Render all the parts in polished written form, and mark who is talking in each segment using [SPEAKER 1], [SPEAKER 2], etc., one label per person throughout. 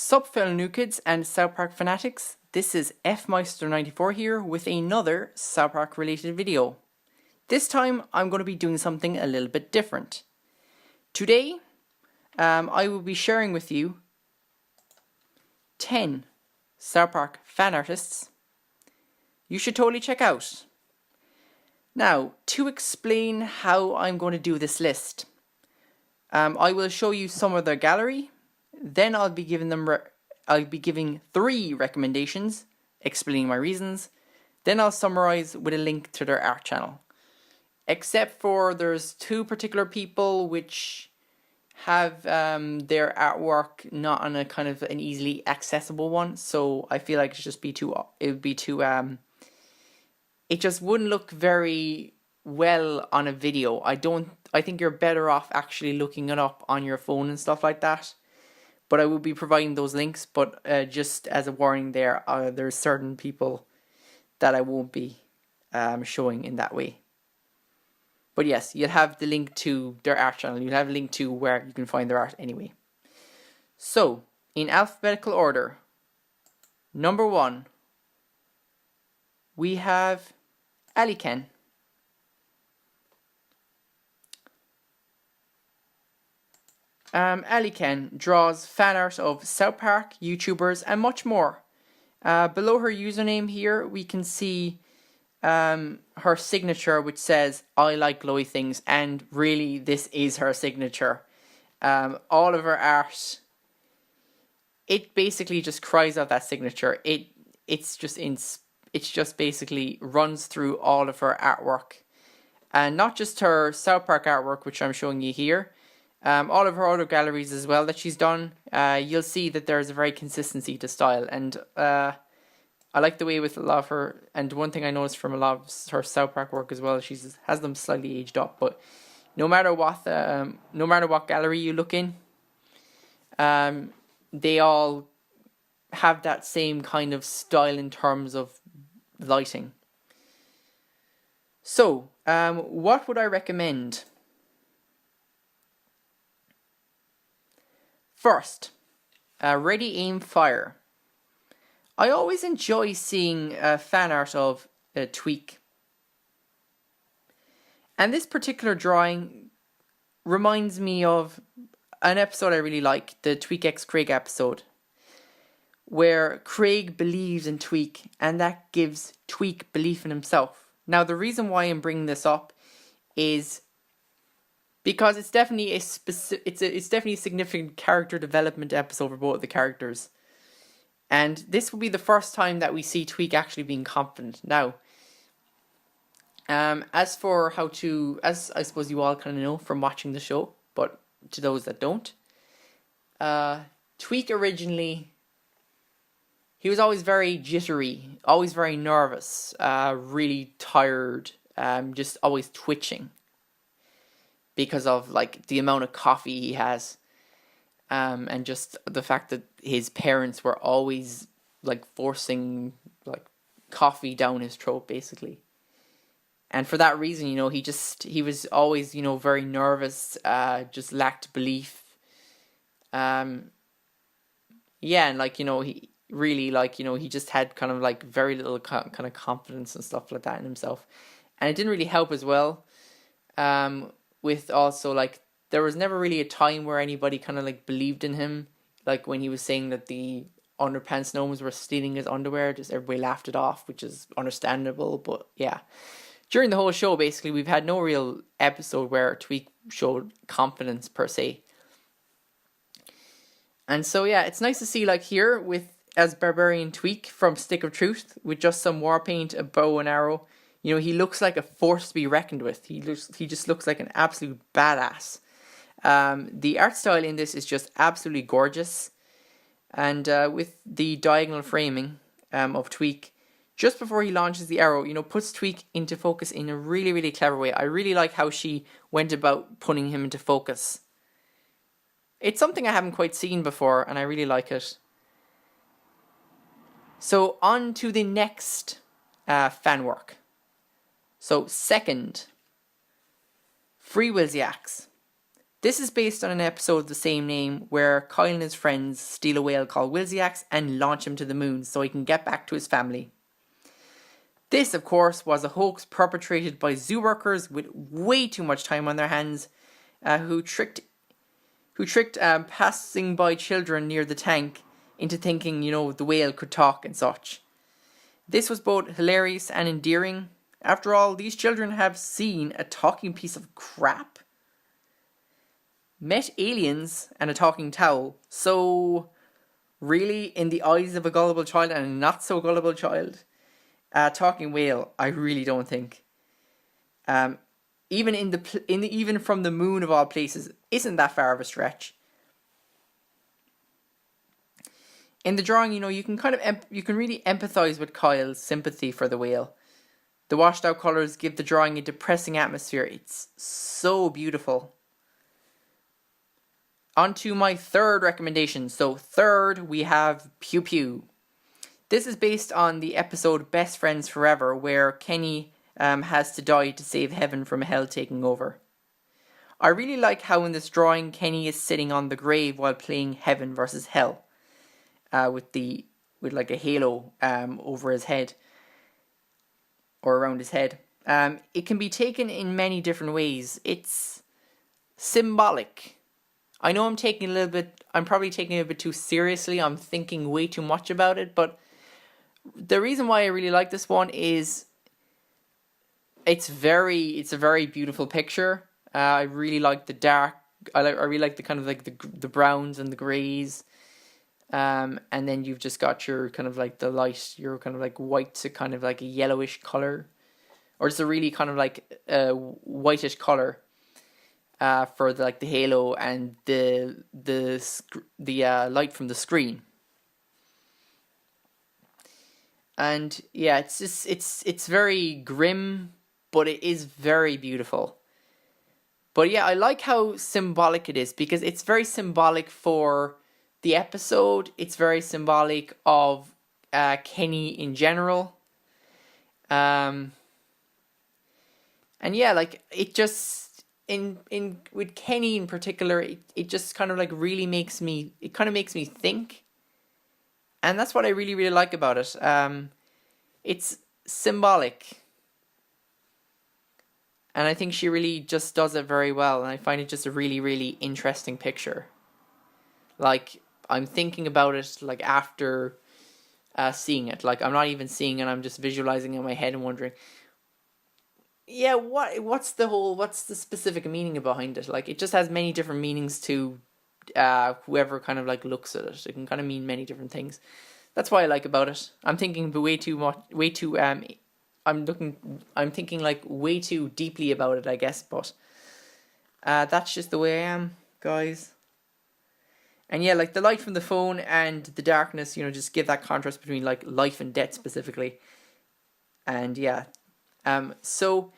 [SPEAKER 1] Sup fellow new kids and South Park fanatics, this is FMeister94 here with another South Park related video. This time I'm going to be doing something a little bit different. Today I will be sharing with you 10 South Park fan artists you should totally check out. Now, to explain how I'm going to do this list, I will show you some of their gallery. Then I'll be giving 3 recommendations, explaining my reasons. Then I'll summarize with a link to their art channel. Except for there's 2 particular people which have their artwork not on a kind of an easily accessible one. So I feel like it just wouldn't look very well on a video. I think you're better off actually looking it up on your phone and stuff like that. But I will be providing those links, but just as a warning there's certain people that I won't be showing in that way. But yes, you'll have the link to their art channel. You'll have a link to where you can find their art anyway. So, in alphabetical order, number 1, we have Aliken. Aliken draws fan art of South Park, YouTubers, and much more. Below her username here, we can see her signature, which says, "I like glowy things," and really, this is her signature. All of her art, it basically just cries out that signature. It's just basically runs through all of her artwork, and not just her South Park artwork, which I'm showing you here. All of her other galleries as well that she's done, you'll see that there's a very consistency to style, and I like the way with a lot of her, and one thing I noticed from a lot of her South Park work as well, she has them slightly aged up, but no matter what gallery you look in, they all have that same kind of style in terms of lighting. So, what would I recommend? First, Ready, Aim, Fire. I always enjoy seeing fan art of Tweak. And this particular drawing reminds me of an episode I really like, the Tweak x Craig episode, where Craig believes in Tweak and that gives Tweak belief in himself. Now, the reason why I'm bringing this up is because it's definitely it's definitely a significant character development episode for both of the characters. And this will be the first time that we see Tweak actually being confident. Now, as I suppose you all kind of know from watching the show, but to those that don't, Tweak originally, he was always very jittery, always very nervous, really tired, just always twitching, because of like the amount of coffee he has, and just the fact that his parents were always like forcing like coffee down his throat basically. And for that reason, he was always, very nervous, just lacked belief. And he really he just had kind of like very little kind of confidence and stuff like that in himself. And it didn't really help as well. With also there was never really a time where anybody kind of like believed in him, like when he was saying that the underpants gnomes were stealing his underwear. Just everybody laughed it off, which is understandable. But yeah, during the whole show basically we've had no real episode where Tweak showed confidence per se. And so yeah, it's nice to see here as Barbarian Tweak from Stick of Truth with just some war paint, a bow and arrow. He looks like a force to be reckoned with. He just looks like an absolute badass. The art style in this is just absolutely gorgeous. And with the diagonal framing of Tweak, just before he launches the arrow, puts Tweak into focus in a really, really clever way. I really like how she went about putting him into focus. It's something I haven't quite seen before, and I really like it. So, on to the next fan work. So, second, Free Wilsiacs. This is based on an episode of the same name where Kyle and his friends steal a whale called Wilsiax and launch him to the moon so he can get back to his family. This, of course, was a hoax perpetrated by zoo workers with way too much time on their hands, who tricked passing by children near the tank into thinking, the whale could talk and such. This was both hilarious and endearing. After all, these children have seen a talking piece of crap, met aliens and a talking towel. So, really, in the eyes of a gullible child and a not so gullible child, talking whale, I really don't think. Even from the moon of all places, isn't that far of a stretch. In the drawing, you can you can really empathize with Kyle's sympathy for the whale. The washed out colours give the drawing a depressing atmosphere. It's so beautiful. On to my third recommendation. So third, we have Pew Pew. This is based on the episode Best Friends Forever, where Kenny has to die to save heaven from hell taking over. I really like how in this drawing Kenny is sitting on the grave while playing Heaven versus Hell, with like a halo over his head or around his head. It can be taken in many different ways. It's symbolic. I know I'm probably taking it a bit too seriously. I'm thinking way too much about it, but the reason why I really like this one is it's a very beautiful picture. I really like the dark. I really like the kind of like the browns and the greys. And then you've just got your kind of like the light, your kind of like white to kind of like a yellowish color, or just a really kind of like whitish color. For the halo and the light from the screen. And yeah, it's very grim, but it is very beautiful. But yeah, I like how symbolic it is, because it's very symbolic for the episode. It's very symbolic of Kenny in general. And yeah, like it just with Kenny in particular, it just kind of like really makes me think. And that's what I really, really like about it. It's symbolic. And I think she really just does it very well. And I find it just a really, really interesting picture. Like, I'm thinking about it like after seeing it. Like, I'm not even seeing it, I'm just visualizing it in my head and wondering, yeah, what's the specific meaning behind it? Like, it just has many different meanings to whoever kind of like looks at it. It can kind of mean many different things. That's what I like about it. I'm thinking I'm thinking like way too deeply about it, I guess, but that's just the way I am, guys. And yeah, like the light from the phone and the darkness, just give that contrast between like life and death specifically. And yeah. So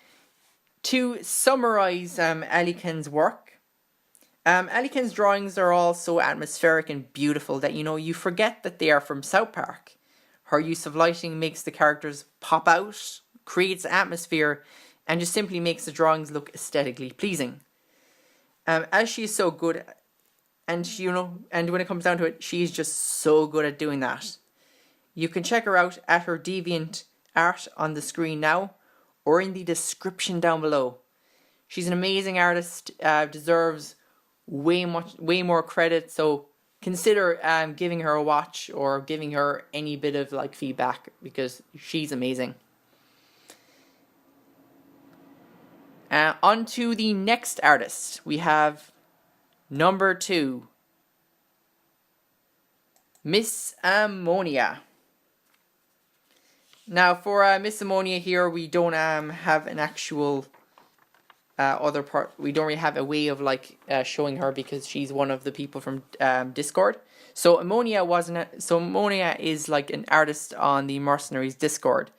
[SPEAKER 1] to summarize Aliken's work, Aliken's drawings are all so atmospheric and beautiful that you forget that they are from South Park. Her use of lighting makes the characters pop out, creates atmosphere, and just simply makes the drawings look aesthetically pleasing. As she is so good, and when it comes down to it, she is just so good at doing that. You can check her out at her Deviant art on the screen now, or in the description down below. She's an amazing artist, deserves way more credit, so consider giving her a watch or giving her any bit of like feedback, because she's amazing. On to the next artist. We have number 2, Miss Ammonia. Now, for Miss Ammonia here, we don't have an actual other part. We don't really have a way of like showing her, because she's one of the people from Discord. So Ammonia is like an artist on the Mercenaries Discord.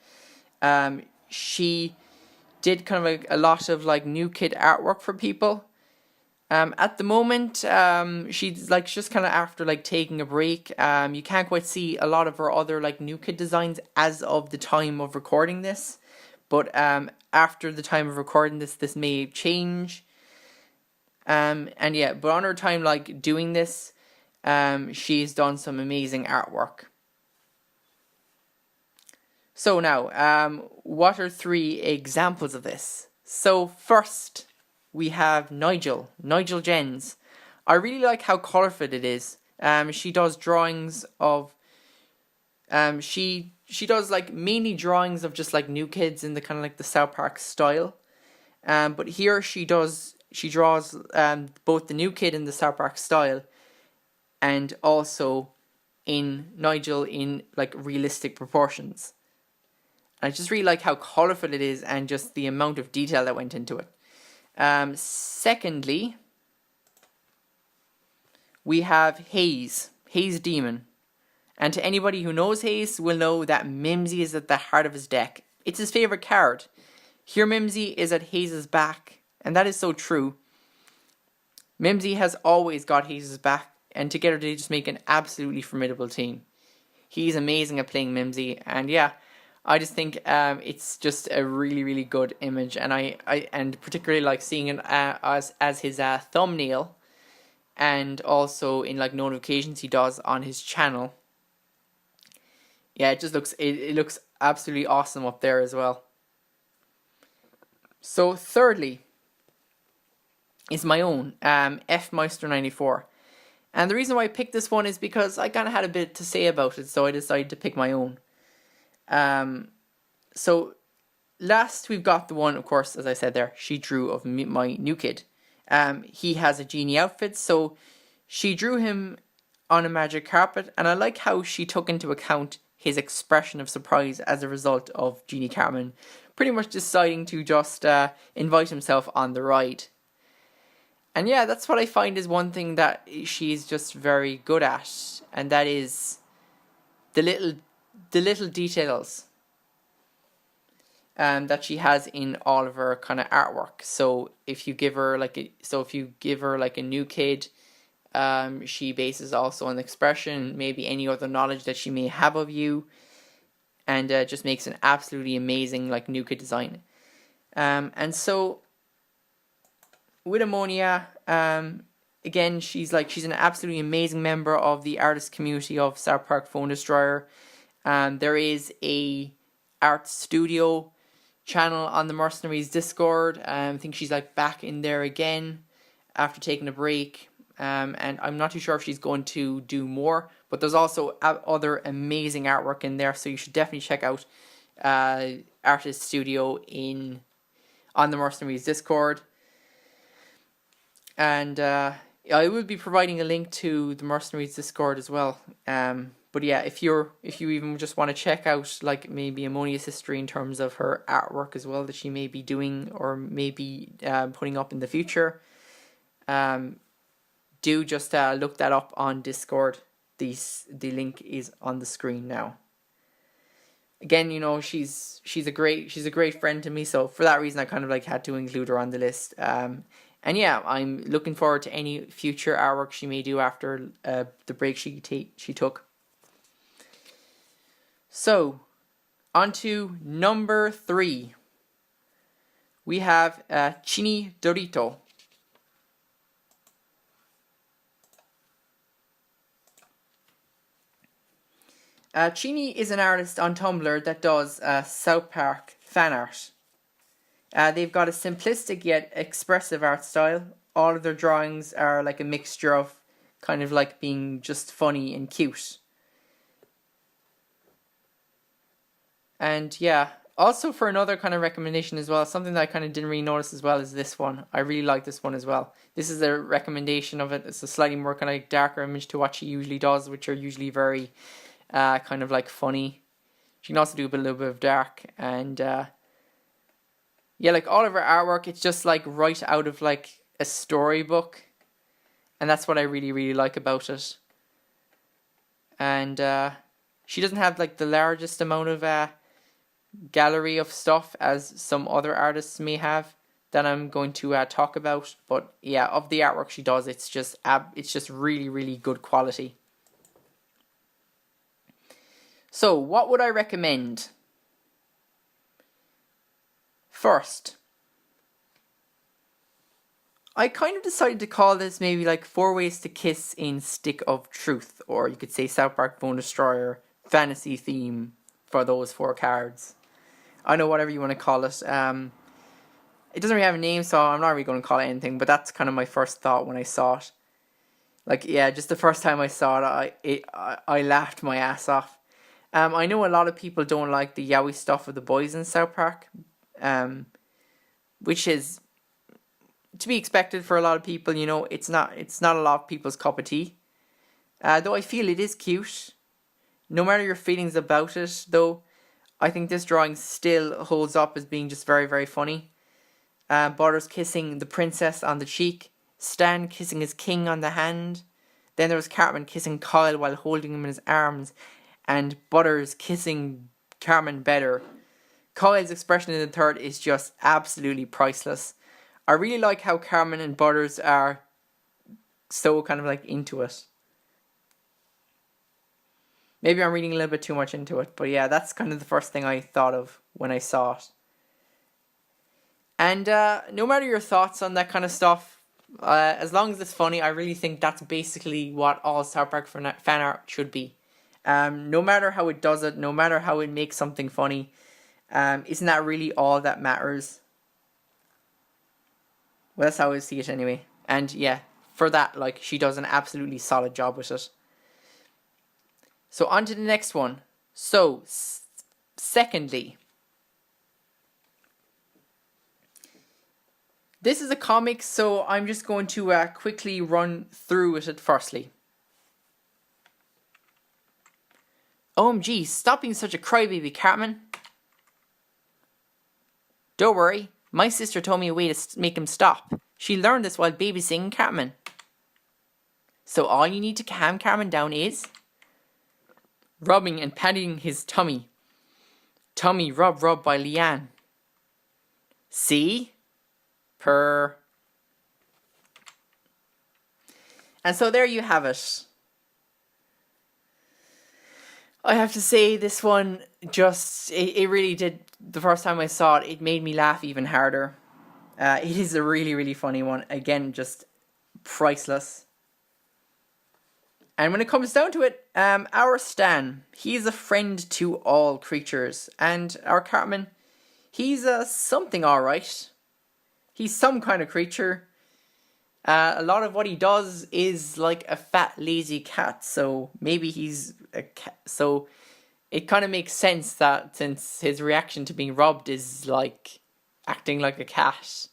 [SPEAKER 1] She did kind of like a lot of like new kid artwork for people. At the moment, she's like just kind of after like taking a break. You can't quite see a lot of her other like new kid designs as of the time of recording this, but after the time of recording this may change. And yeah, but on her time like doing this, she's done some amazing artwork. So now, what are 3 examples of this? So first, we have Nigel Jens. I really like how colourful it is. She does drawings of, she does like mainly drawings of just like new kids in the kind of like the South Park style. But here she draws both the new kid in the South Park style and also in Nigel in like realistic proportions. I just really like how colourful it is and just the amount of detail that went into it. Secondly, we have Haze Demon. And to anybody who knows Haze will know that Mimsy is at the heart of his deck. It's his favourite card. Here Mimsy is at Haze's back, and that is so true. Mimsy has always got Haze's back, and together they just make an absolutely formidable team. He's amazing at playing Mimsy, and yeah, I just think it's just a really, really good image, and I particularly like seeing it as his thumbnail, and also in like notifications he does on his channel. Yeah, it just looks it looks absolutely awesome up there as well. So thirdly is my own FMeister94. And the reason why I picked this one is because I kind of had a bit to say about it, so I decided to pick my own. So last we've got the one, of course, as I said there, she drew of my new kid. He has a genie outfit, so she drew him on a magic carpet, and I like how she took into account his expression of surprise as a result of Genie Cartman pretty much deciding to just invite himself on the ride. And yeah, that's what I find is one thing that she's just very good at, and that is the little details that she has in all of her kind of artwork. So if you give her like a new kid, she bases also on expression, maybe any other knowledge that she may have of you, and just makes an absolutely amazing like new kid design. And so with Ammonia, again, she's an absolutely amazing member of the artist community of South Park Phone Destroyer. There is a art studio channel on the Mercenaries Discord. I think she's like back in there again after taking a break. And I'm not too sure if she's going to do more, but there's also other amazing artwork in there, so you should definitely check out Artist Studio on the Mercenaries Discord. And I will be providing a link to the Mercenaries Discord as well. But yeah, if you even just want to check out like maybe Ammonia's history in terms of her artwork as well that she may be doing or maybe putting up in the future, do just look that up on Discord. The link is on the screen now. Again, you know, she's a great friend to me, so for that reason I kind of like had to include her on the list. And yeah, I'm looking forward to any future artwork she may do after the break she took. So, on to number 3. We have CINIDORITO. Chini is an artist on Tumblr that does South Park fan art. They've got a simplistic yet expressive art style. All of their drawings are like a mixture of kind of like being just funny and cute. And yeah, also for another kind of recommendation as well, something that I kind of didn't really notice as well is this one. I really like this one as well. This is a recommendation of it. It's a slightly more kind of like darker image to what she usually does, which are usually very kind of like funny. She can also do a little bit of dark, and yeah, like all of her artwork, it's just like right out of like a storybook, and that's what I really, really like about it. And she doesn't have like the largest amount of gallery of stuff as some other artists may have that I'm going to talk about, but yeah, of the artwork she does, it's just really, really good quality. So, what would I recommend? First, I kind of decided to call this maybe like 4 Ways to Kiss in Stick of Truth, or you could say South Park Bone Destroyer fantasy theme for those 4 cards. I know, whatever you want to call it. It doesn't really have a name, so I'm not really going to call it anything, but that's kind of my first thought when I saw it. Like, yeah, just the first time I saw it, I laughed my ass off. I know a lot of people don't like the yaoi stuff of the boys in South Park, which is to be expected for a lot of people. You know, it's not a lot of people's cup of tea. Though I feel it is cute. No matter your feelings about it, though, I think this drawing still holds up as being just very, very funny. Butters kissing the princess on the cheek, Stan kissing his king on the hand. Then there was Cartman kissing Kyle while holding him in his arms, and Butters kissing Cartman better. Kyle's expression in the third is just absolutely priceless. I really like how Cartman and Butters are so kind of like into it. Maybe I'm reading a little bit too much into it, but yeah, that's kind of the first thing I thought of when I saw it. And no matter your thoughts on that kind of stuff, as long as it's funny, I really think that's basically what all South Park fan art should be. No matter how it does it, no matter how it makes something funny, isn't that really all that matters? Well, that's how I see it anyway. And yeah, for that, like, she does an absolutely solid job with it. So on to the next one. So, secondly, this is a comic, so I'm just going to quickly run through it firstly. OMG, stop being such a crybaby, Cartman. Don't worry, my sister told me a way to make him stop. She learned this while babysitting Cartman. So all you need to calm Cartman down is rubbing and patting his tummy. Tummy rub by Leanne. See? Purr. And so there you have it. I have to say, this one just, it really did, the first time I saw it, it made me laugh even harder. It is a really, really funny one. Again, just priceless. And when it comes down to it, our Stan, he's a friend to all creatures. And our Cartman, he's something alright. He's some kind of creature. A lot of what he does is like a fat, lazy cat. So maybe he's a cat. So it kind of makes sense that since his reaction to being robbed is like acting like a cat.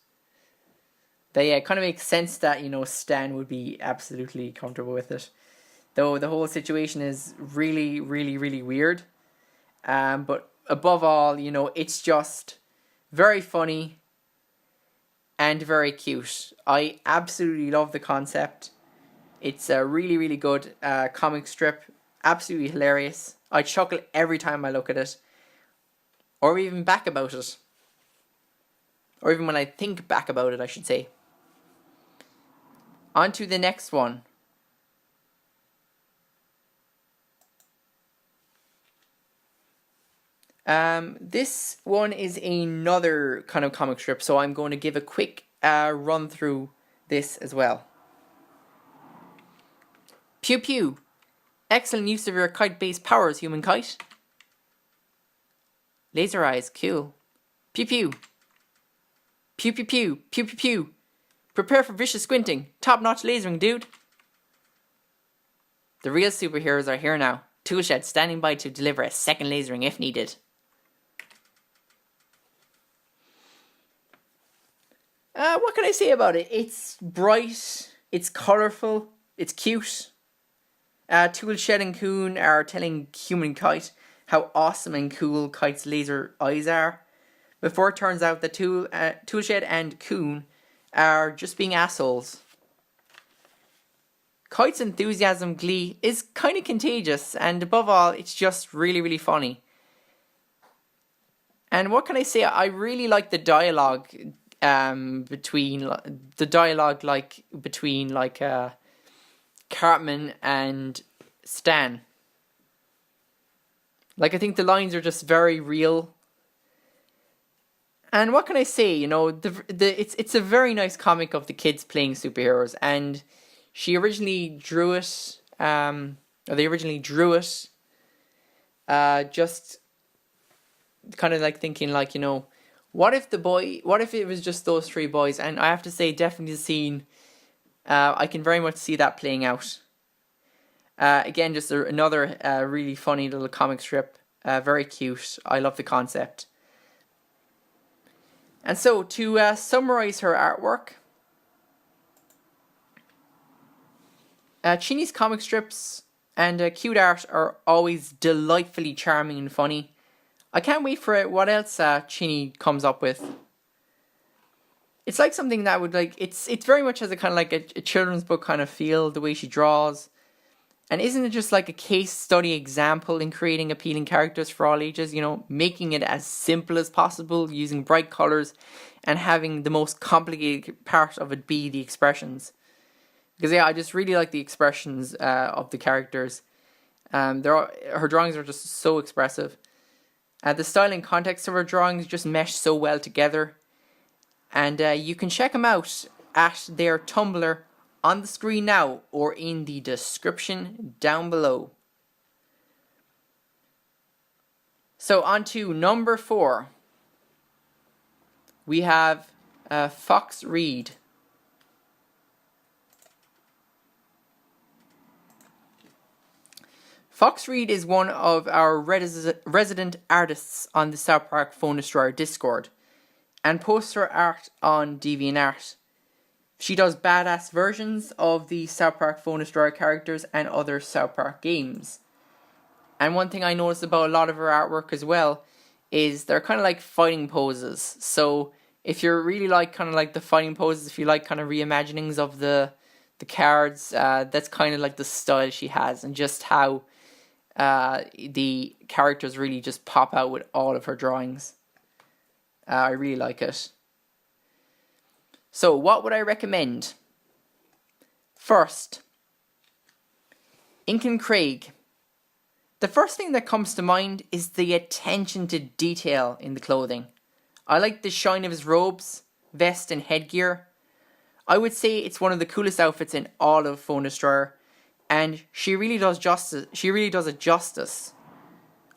[SPEAKER 1] That, yeah, it kind of makes sense that, you know, Stan would be absolutely comfortable with it. Though the whole situation is really, really, really weird. But above all, you know, it's just very funny and very cute. I absolutely love the concept. It's a really, really good comic strip. Absolutely hilarious. I chuckle every time I look at it. Or even back about it. Or even when I think back about it, I should say. On to the next one. This one is another kind of comic strip, so I'm going to give a quick run through this as well. Pew pew. Excellent use of your kite-based powers, human kite. Laser eyes, cool. Pew pew. Pew pew pew. Pew pew pew. Prepare for vicious squinting. Top-notch lasering, dude. The real superheroes are here now. Toolshed standing by to deliver a second lasering if needed. What can I say about it? It's bright, it's colourful, it's cute. Toolshed and Coon are telling Human Kite how awesome and cool Kite's laser eyes are, before it turns out that Toolshed and Coon are just being assholes. Kite's enthusiasm glee is kind of contagious, and above all, it's just really, really funny. And what can I say? I really like the dialogue between Cartman and Stan. Like, I think the lines are just very real. And what can I say? You know, it's a very nice comic of the kids playing superheroes, and she originally drew it. Or they originally drew it. Just kind of like thinking, like, you know, what if it was just those three boys? And I have to say, definitely the scene. I can very much see that playing out. Again, just another really funny little comic strip. Very cute. I love the concept. And so, to summarize her artwork, Chini's comic strips and cute art are always delightfully charming and funny. I can't wait for what else Chini comes up with. It's like something that would, like, it's very much has a kind of like a children's book kind of feel, the way she draws. And isn't it just like a case study example in creating appealing characters for all ages? You know, making it as simple as possible, using bright colours, and having the most complicated part of it be the expressions. Because yeah, I just really like the expressions of the characters. Her drawings are just so expressive. The style and context of her drawings just mesh so well together. And you can check them out at their Tumblr on the screen now or in the description down below. So on to number 4. We have FOXREED. FOXREED is one of our resident artists on the South Park Phone Destroyer Discord and posts her art on DeviantArt. She does badass versions of the South Park Phone Destroyer characters and other South Park games. And one thing I noticed about a lot of her artwork as well is they're kind of like fighting poses. So if you really like kind of like the fighting poses, if you like kind of reimaginings of the cards, that's kind of like the style she has, and just how the characters really just pop out with all of her drawings. I really like it. So what would I recommend? First, Incan Craig. The first thing that comes to mind is the attention to detail in the clothing. I like the shine of his robes, vest and headgear. I would say it's one of the coolest outfits in all of Phone Destroyer, and she really does it justice.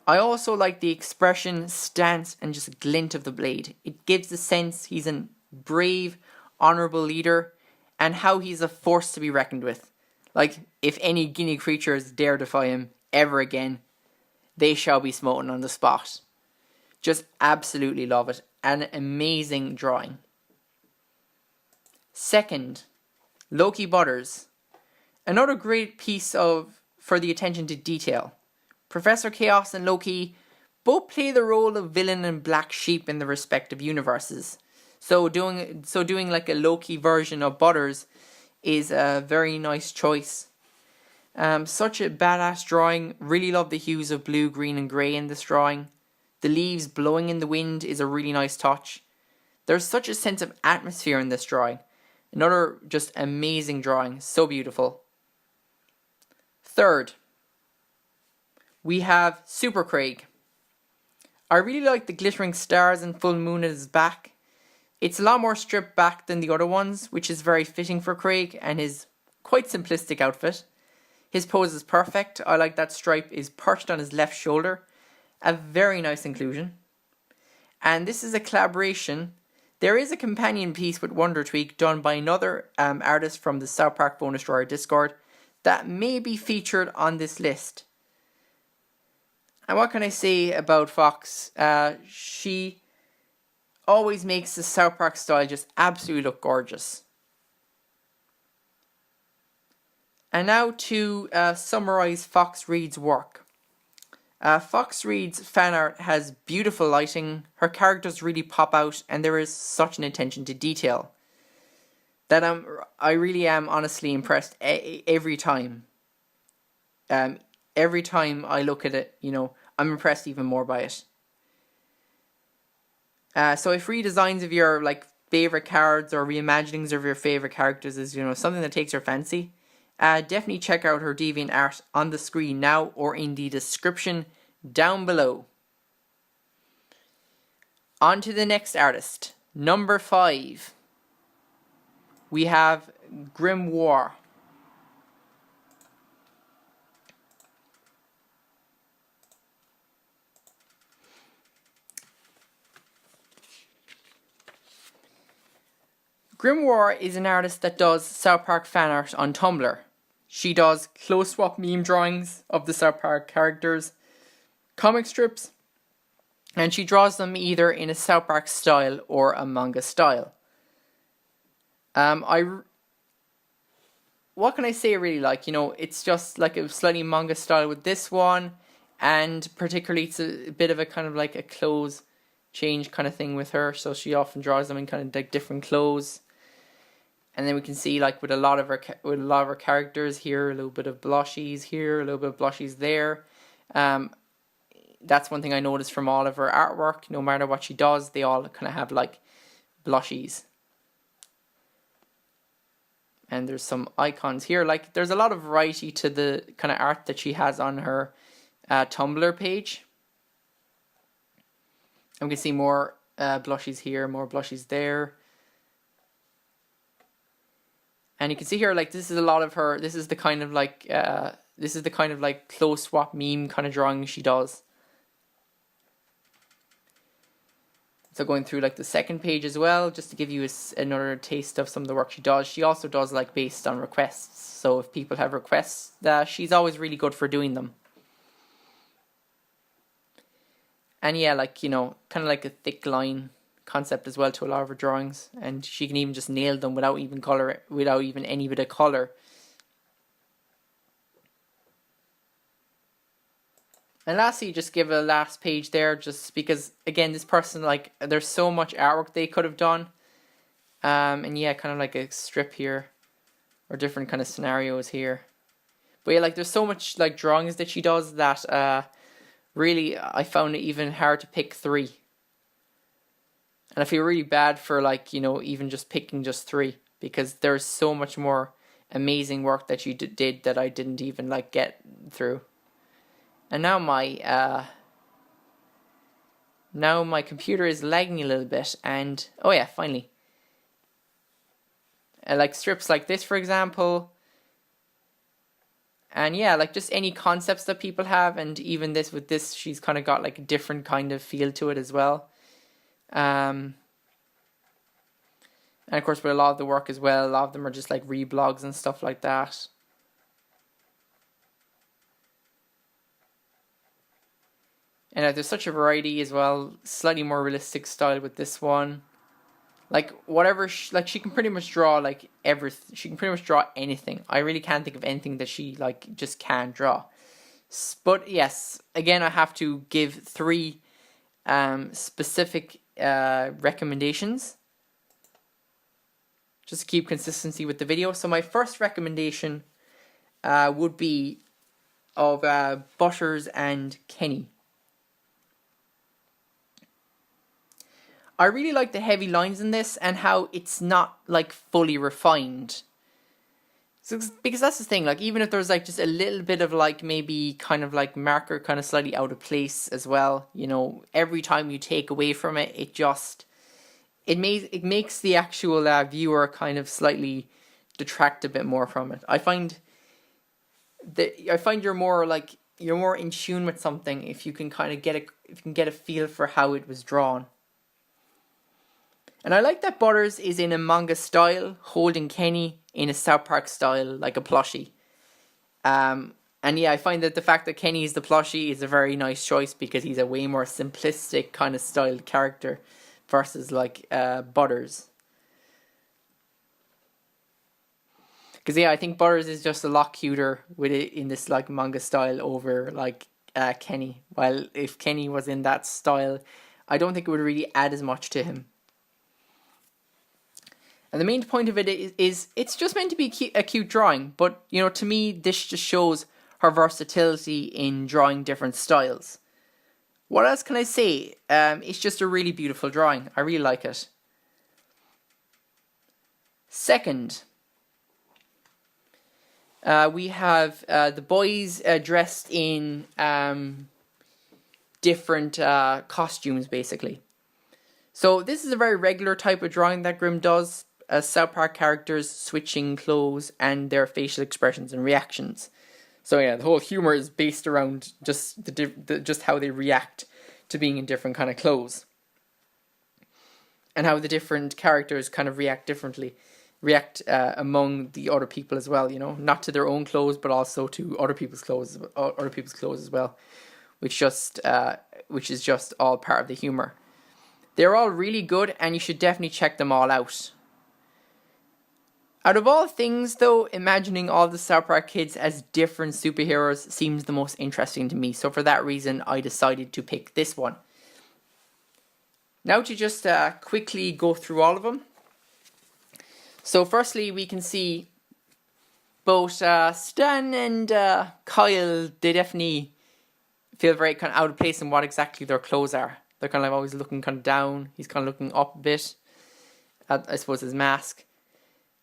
[SPEAKER 1] I also like the expression, stance and just glint of the blade. It gives the sense he's a brave, honourable leader, and how he's a force to be reckoned with. Like, if any guinea creatures dare defy him ever again, they shall be smoten on the spot. Just absolutely love it. An amazing drawing. Second, Loki Butters. Another great piece for the attention to detail. Professor Chaos and Loki both play the role of villain and black sheep in their respective universes. So doing like a Loki version of Butters is a very nice choice. Such a badass drawing. Really love the hues of blue, green and grey in this drawing. The leaves blowing in the wind is a really nice touch. There's such a sense of atmosphere in this drawing. Another just amazing drawing. So beautiful. Third, we have Super Craig. I really like the glittering stars and full moon at his back. It's a lot more stripped back than the other ones, which is very fitting for Craig and his quite simplistic outfit. His pose is perfect. I like that stripe is perched on his left shoulder. A very nice inclusion. And this is a collaboration. There is a companion piece with Wonder Tweak done by another artist from the South Park Phone Destroyer Discord that may be featured on this list. And what can I say about Fox? She always makes the South Park style just absolutely look gorgeous. And now to summarise FOXREED's work. FOXREED's fan art has beautiful lighting, her characters really pop out, and there is such an attention to detail that I really am honestly impressed every time. Every time I look at it, you know, I'm impressed even more by it. So if redesigns of your like favorite cards or reimaginings of your favorite characters is, you know, something that takes your fancy, definitely check out her DeviantArt on the screen now or in the description down below. On to the next artist. Number 5. We have GRYMMEOIR. GRYMMEOIR is an artist that does South Park fan art on Tumblr. She does close swap meme drawings of the South Park characters, comic strips, and she draws them either in a South Park style or a manga style. What can I say I really like? You know, it's just like a slightly manga style with this one, and particularly it's a bit of a kind of like a clothes change kind of thing with her, so she often draws them in kind of like different clothes. And then we can see like with a lot of her characters here, a little bit of blushies here, a little bit of blushies there. That's one thing I noticed from all of her artwork. No matter what she does, they all kind of have like blushies. And there's some icons here. Like there's a lot of variety to the kind of art that she has on her Tumblr page. And we can see more blushies here, more blushies there. And you can see here, like, this is a lot of her, this is the kind of like close swap meme kind of drawing she does. So going through like the second page as well, just to give you another taste of some of the work she does. She also does like based on requests. So if people have requests, she's always really good for doing them. And yeah, like, you know, kind of like a thick line concept as well to a lot of her drawings, and she can even just nail them without even any bit of color. And lastly, just give a last page there, just because again, this person, like, there's so much artwork they could have done, and yeah, kind of like a strip here or different kind of scenarios here. But yeah, like there's so much like drawings that she does that really I found it even hard to pick 3. And I feel really bad for, like, you know, even just picking just 3, because there's so much more amazing work that you did that I didn't even like get through. And now my computer is lagging a little bit, and oh yeah, finally. Like strips like this, for example. And yeah, like just any concepts that people have, and even this with this, she's kind of got like a different kind of feel to it as well. And of course with a lot of the work as well, a lot of them are just like reblogs and stuff like that. And there's such a variety as well, slightly more realistic style with this one. Like whatever, she can pretty much draw like everything. She can pretty much draw anything. I really can't think of anything that she like just can't draw. But yes, again, I have to give 3 specific recommendations just to keep consistency with the video. So my first recommendation would be of Butters and Kenny. I really like the heavy lines in this and how it's not like fully refined. So, because that's the thing, like even if there's like just a little bit of like maybe kind of like marker kind of slightly out of place as well, you know, every time you take away from it, it makes the actual viewer kind of slightly detract a bit more from it. I find you're more in tune with something if you can kind of get a feel for how it was drawn. And I like that Butters is in a manga style, holding Kenny in a South Park style, like a plushie. And yeah, I find that the fact that Kenny is the plushie is a very nice choice because he's a way more simplistic kind of styled character versus like Butters. Because yeah, I think Butters is just a lot cuter with it in this like manga style over like Kenny. While if Kenny was in that style, I don't think it would really add as much to him. And the main point of it is it's just meant to be a cute drawing. But, you know, to me, this just shows her versatility in drawing different styles. What else can I say? It's just a really beautiful drawing. I really like it. Second, we have the boys dressed in different costumes, basically. So this is a very regular type of drawing that Grimm does. South Park characters switching clothes and their facial expressions and reactions. So yeah, the whole humor is based around just just how they react to being in different kind of clothes, and how the different characters kind of react differently, among the other people as well. You know, not to their own clothes, but also to other people's clothes as well, which is just all part of the humor. They're all really good, and you should definitely check them all out. Out of all things, though, imagining all the South Park kids as different superheroes seems the most interesting to me. So for that reason, I decided to pick this one. Now to just quickly go through all of them. So firstly, we can see both Stan and Kyle, they definitely feel very kind of out of place in what exactly their clothes are. They're kind of like always looking kind of down. He's kind of looking up a bit at, I suppose, his mask.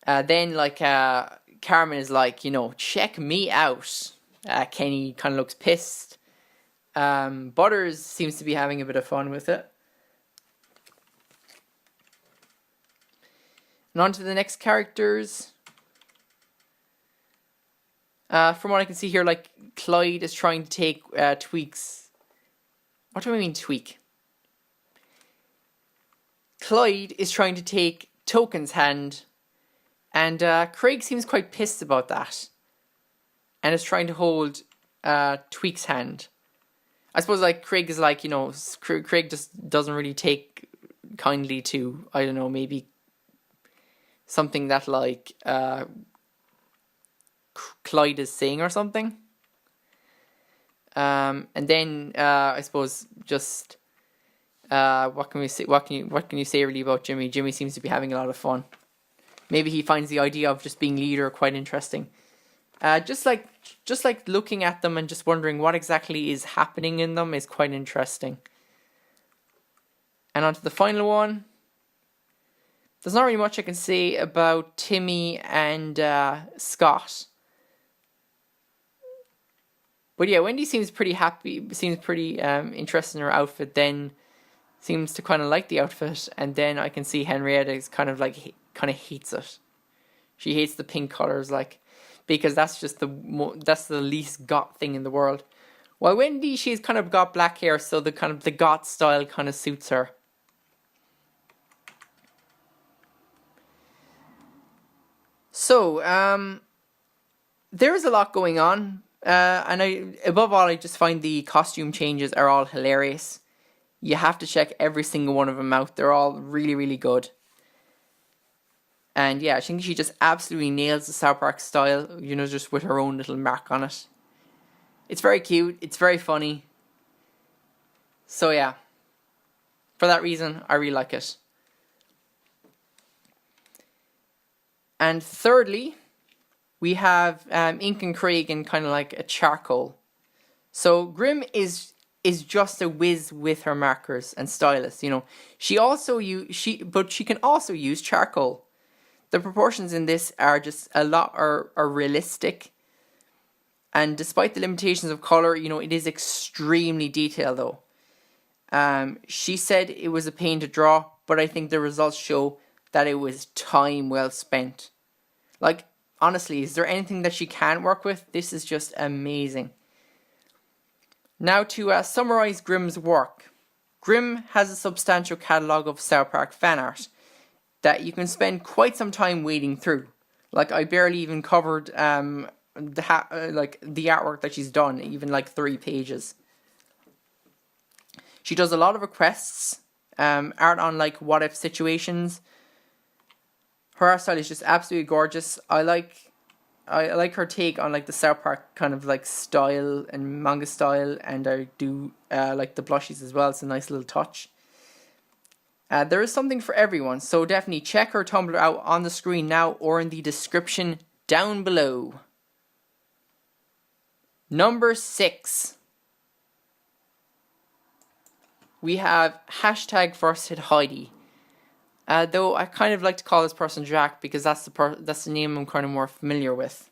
[SPEAKER 1] Then, like, Carmen is like, you know, check me out. Kenny kind of looks pissed. Butters seems to be having a bit of fun with it. And on to the next characters. From what I can see here, like, Clyde is trying to take Tweak's... What do I mean, Tweak? Clyde is trying to take Token's hand... And Craig seems quite pissed about that. And is trying to hold Tweak's hand. I suppose, like, Craig is like, you know, Craig just doesn't really take kindly to, I don't know, maybe something that, like, Clyde is saying or something. And then, I suppose, just, what can we say? What can you say really about Jimmy? Jimmy seems to be having a lot of fun. Maybe he finds the idea of just being leader quite interesting. Just like looking at them and just wondering what exactly is happening in them is quite interesting. And on to the final one. There's not really much I can say about Timmy and Scott. But yeah, Wendy seems pretty happy, seems pretty interested in her outfit, then seems to kind of like the outfit, and then I can see Henrietta is kind of hates it. She hates the pink colours, like, because that's just that's the least goth thing in the world. While Wendy, she's kind of got black hair, so the goth style kind of suits her. So, there's a lot going on, and above all, I just find the costume changes are all hilarious. You have to check every single one of them out. They're all really, really good. And yeah, I think she just absolutely nails the South Park style, you know, just with her own little mark on it. It's very cute. It's very funny. So yeah, for that reason, I really like it. And thirdly, we have Ink and Craig in kind of like a charcoal. So Grimm is just a whiz with her markers and stylus. You know, but she can also use charcoal. The proportions in this are just are realistic. And despite the limitations of colour, you know, it is extremely detailed though. She said it was a pain to draw, but I think the results show that it was time well spent. Like, honestly, is there anything that she can't work with? This is just amazing. Now to summarise Grimm's work. Grimm has a substantial catalogue of South Park fan art that you can spend quite some time wading through. Like, I barely even covered the artwork that she's done, even like 3 pages. She does a lot of requests, art on like what if situations. Her art style is just absolutely gorgeous. I like her take on like the South Park kind of like style and manga style, and I do like the blushes as well. It's a nice little touch. There is something for everyone, so definitely check her Tumblr out on the screen now or in the description down below. Number 6. We have #FIRSTHITHEIDI. Though I kind of like to call this person Jack because that's the name I'm kind of more familiar with.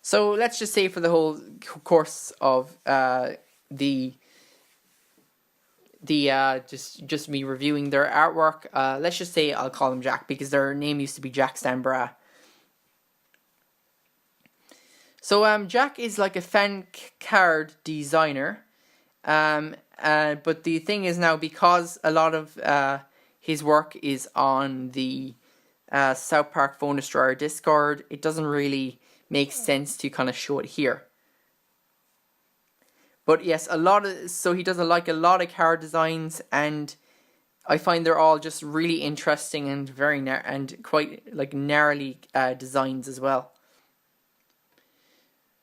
[SPEAKER 1] So let's just say for the whole course of the just me reviewing their artwork. Let's just say I'll call him Jack because their name used to be Jack Stanbra. So Jack is like a fan card designer, but the thing is now, because a lot of his work is on the South Park Phone Destroyer Discord, it doesn't really make sense to kind of show it here. But yes, so he does a lot of card designs, and I find they're all just really interesting and very quite like gnarly designs as well.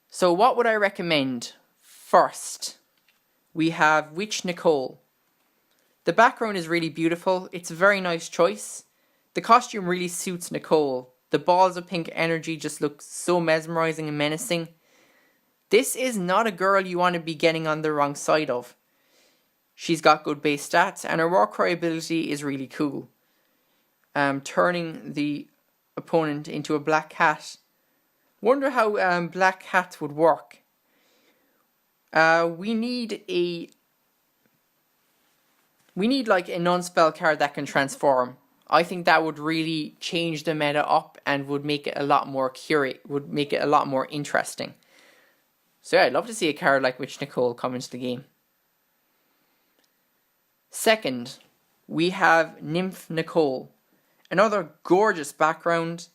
[SPEAKER 1] So what would I recommend? First, we have Witch Nicole. The background is really beautiful. It's a very nice choice. The costume really suits Nicole. The balls of pink energy just look so mesmerizing and menacing. This is not a girl you want to be getting on the wrong side of. She's got good base stats, and her Warcry ability is really cool. Turning the opponent into a black cat. Wonder how black cats would work. We need like a non-spell card that can transform. I think that would really change the meta up and would make it a lot more would make it a lot more interesting. So yeah, I'd love to see a card like Witch Nicole come into the game. Second, we have Nymph Nicole. Another gorgeous background.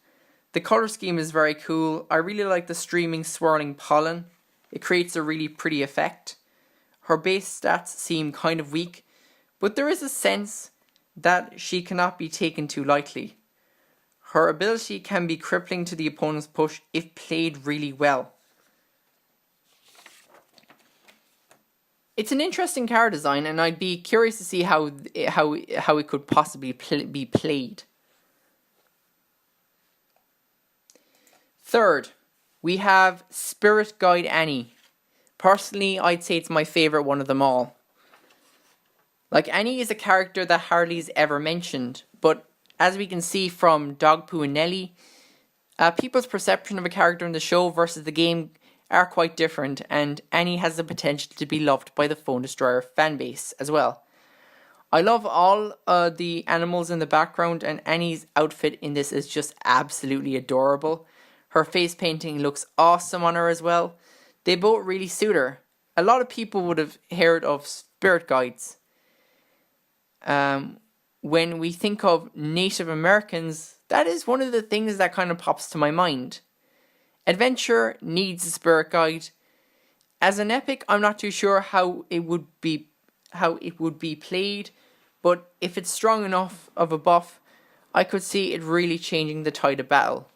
[SPEAKER 1] The color scheme is very cool. I really like the streaming swirling pollen. It creates a really pretty effect. Her base stats seem kind of weak, but there is a sense that she cannot be taken too lightly. Her ability can be crippling to the opponent's push if played really well. It's an interesting card design, and I'd be curious to see how it could possibly be played. Third, we have Spirit Guide Annie. Personally, I'd say it's my favourite one of them all. Like, Annie is a character that hardly is ever mentioned, but as we can see from Dogpoo and Nelly, people's perception of a character in the show versus the game are quite different, and Annie has the potential to be loved by the Phone Destroyer fanbase as well. I love all the animals in the background, and Annie's outfit in this is just absolutely adorable. Her face painting looks awesome on her as well. They both really suit her. A lot of people would have heard of spirit guides. When we think of Native Americans, that is one of the things that kind of pops to my mind. Adventure needs a spirit guide. As an epic, I'm not too sure how it would be played, but if it's strong enough of a buff, I could see it really changing the tide of battle.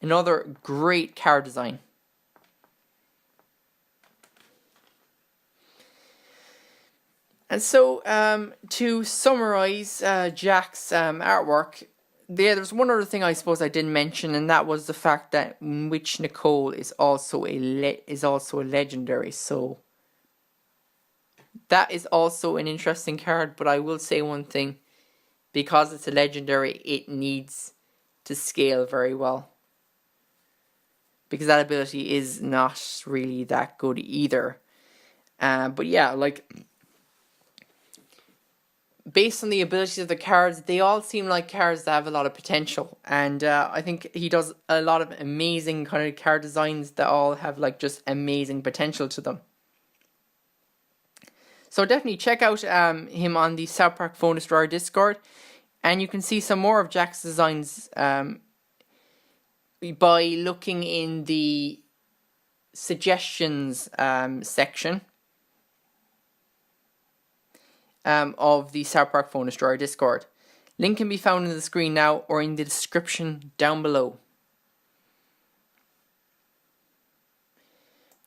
[SPEAKER 1] Another great card design. And so, to summarize Jack's artwork, there's one other thing I suppose I didn't mention, and that was the fact that Witch Nicole is also a legendary. So that is also an interesting card. But I will say one thing: because it's a legendary, it needs to scale very well, because that ability is not really that good either. But yeah, like, based on the abilities of the cards, they all seem like cards that have a lot of potential. And I think he does a lot of amazing kind of card designs that all have like just amazing potential to them. So definitely check out him on the South Park Phone Destroyer Discord. And you can see some more of Jack's designs by looking in the suggestions section of the South Park Phone Destroyer Discord. Link can be found on the screen now or in the description down below.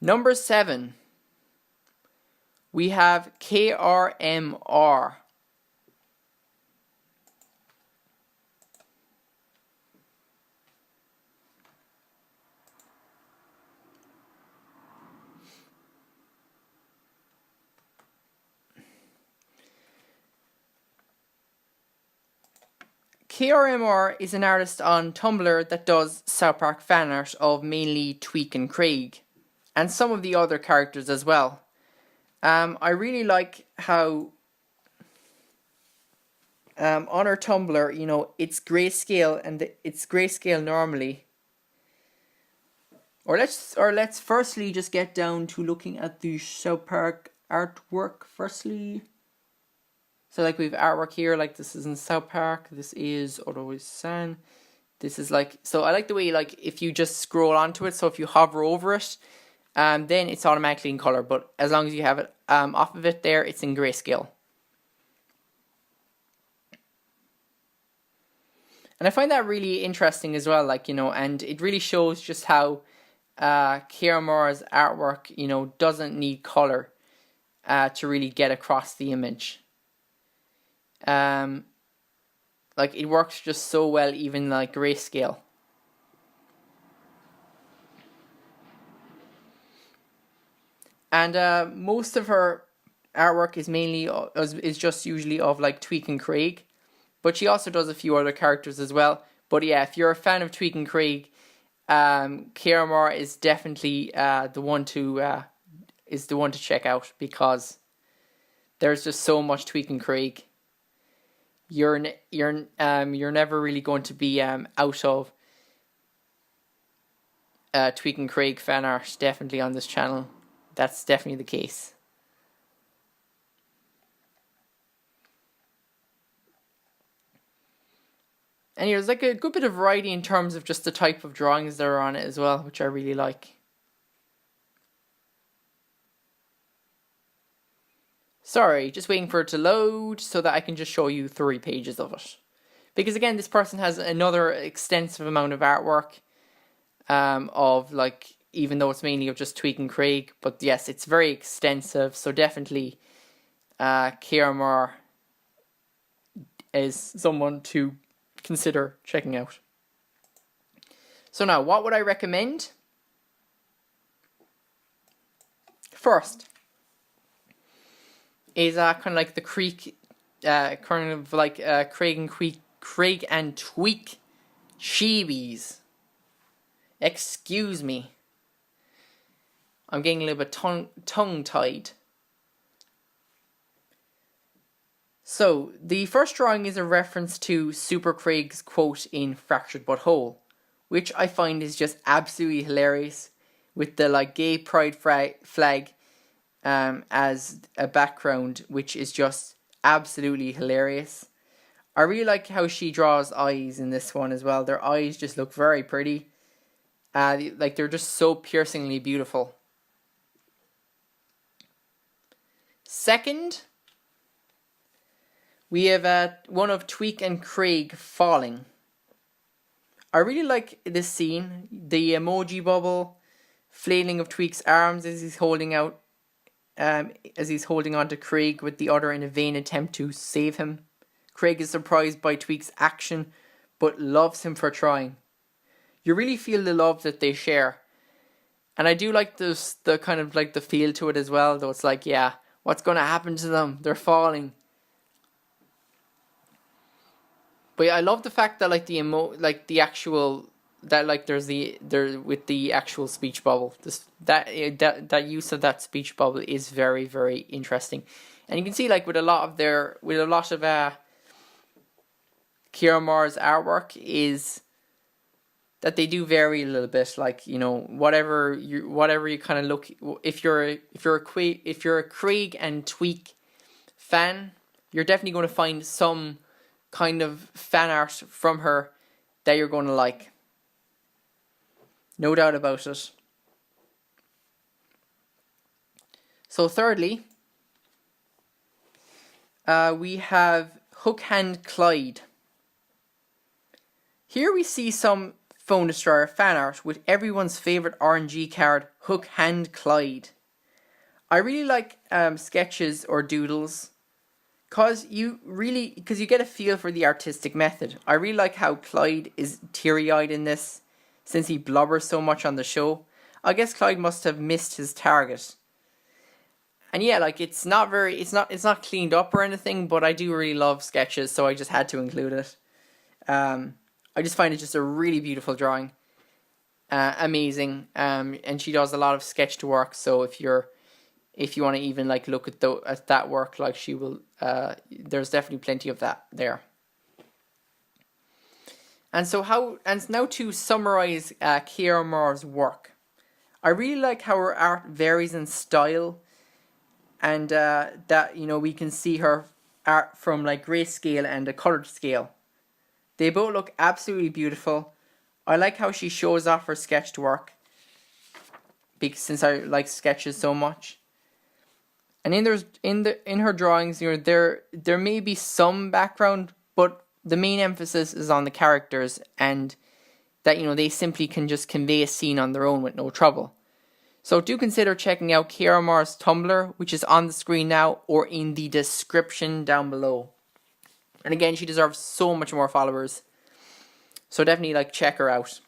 [SPEAKER 1] Number 7. We have KRMR. KRMR is an artist on Tumblr that does South Park fan art of mainly Tweak and Craig, and some of the other characters as well. I really like how on her Tumblr, you know, it's grayscale, and it's grayscale normally. Or let's firstly just get down to looking at the South Park artwork firstly. So like we have artwork here, like this is in South Park, this is Otherwise San. This is like, so I like the way, like, if you just scroll onto it, so if you hover over it, then it's automatically in color, but as long as you have it off of it there, it's in grayscale. And I find that really interesting as well, like, you know, and it really shows just how KRMR's artwork, you know, doesn't need color to really get across the image. Like, it works just so well, even like grayscale. And most of her artwork is mainly is just usually of like Tweek and Craig, but she also does a few other characters as well. But yeah, if you're a fan of Tweek and Craig, KRMR is definitely the one to check out, because there's just so much Tweek and Craig. You're never really going to be out of Tweek and Craig fan art, definitely on this channel. That's definitely the case. And there's like a good bit of variety in terms of just the type of drawings that are on it as well, which I really like. Sorry, just waiting for it to load so that I can just show you 3 pages of it. Because again, this person has another extensive amount of artwork of like, even though it's mainly of just Tweek and Craig, but yes, it's very extensive, so definitely KRMR is someone to consider checking out. So now, what would I recommend? First is kind of like the Craig and Tweek chibis. Excuse me. I'm getting a little bit tongue-tied. So, the first drawing is a reference to Super Craig's quote in Fractured But Whole, which I find is just absolutely hilarious, with the like gay pride flag as a background, which is just absolutely hilarious. I really like how she draws eyes in this one as well. Their eyes just look very pretty. Like, they're just so piercingly beautiful. Second, we have one of Tweek and Craig falling. I really like this scene. The emoji bubble, flailing of Tweek's arms as he's holding on to Craig with the other in a vain attempt to save him. Craig is surprised by Tweek's action, but loves him for trying. You really feel the love that they share. And I do like the kind of like the feel to it as well, though it's like, yeah, what's going to happen to them? They're falling. But yeah, I love the fact that like there's with the actual speech bubble. That use of that speech bubble is very, very interesting. And you can see like with a lot of KRMR's artwork is that they do vary a little bit. Like, you know, whatever you kind of look, if you're a Craig and Tweek fan, you're definitely going to find some kind of fan art from her that you're going to like. No doubt about it. So thirdly, we have Hook Hand Clyde. Here we see some Phone Destroyer fan art with everyone's favourite RNG card, Hook Hand Clyde. I really like sketches or doodles because you get a feel for the artistic method. I really like how Clyde is teary-eyed in this, since he blubbers so much on the show. I guess Clyde must have missed his target. And yeah, like it's not cleaned up or anything, but I do really love sketches, so I just had to include it. I just find it just a really beautiful drawing. Amazing. And she does a lot of sketched work, so if you're if you want to even like look at that work, like she will, there's definitely plenty of that there. And now to summarize KRMR's work. I really like how her art varies in style, and that, you know, we can see her art from like grayscale and a colored scale. They both look absolutely beautiful. I like how she shows off her sketched work, because since I like sketches so much. And in her drawings, you know, there may be some background, but the main emphasis is on the characters, and that, you know, they simply can just convey a scene on their own with no trouble. So do consider checking out KRMR's Tumblr, which is on the screen now or in the description down below. And again, she deserves so much more followers. So definitely like check her out.